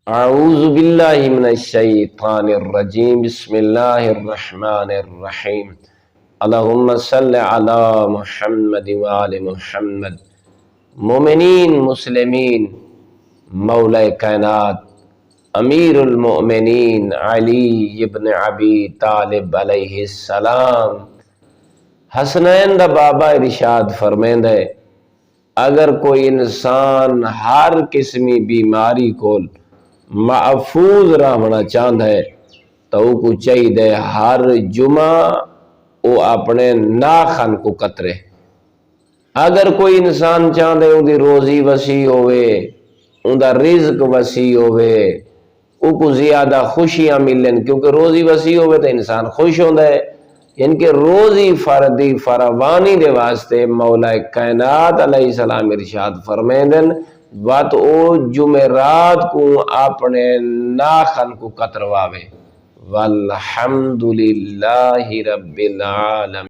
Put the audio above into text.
اعوذ باللہ من الشیطان الرجیم، بسم اللہ الرحمن الرحیم۔ اللہم صلی علی محمد وآل محمد۔ مومنین مسلمین، مولا کائنات امیر المؤمنین علی ابن ابی طالب علیہ السلام حسنین دا بابا ارشاد فرمیندہ ہے، اگر کوئی انسان ہر قسمی بیماری کو محفوظ رہنا چاہتا ہے تو وہ کو چاہیے ہر جمعہ وہ اپنے ناخن کو قطرے۔ اگر کوئی انسان چاہتا ہے ان دی روزی وسیع ہوئے، ان دا رزق وسیع ہوئے، وہ کو زیادہ خوشیاں ملیں، کیونکہ روزی وسیع ہوئے تو انسان خوش ہوتا ہے، یعنی کہ روزی فردی فراوانی دے واسطے مولا کائنات علیہ السلام ارشاد فرمیندن بات او جمعرات کو اپنے ناخن کو قطرواوے۔ والحمدللہ رب العالمین۔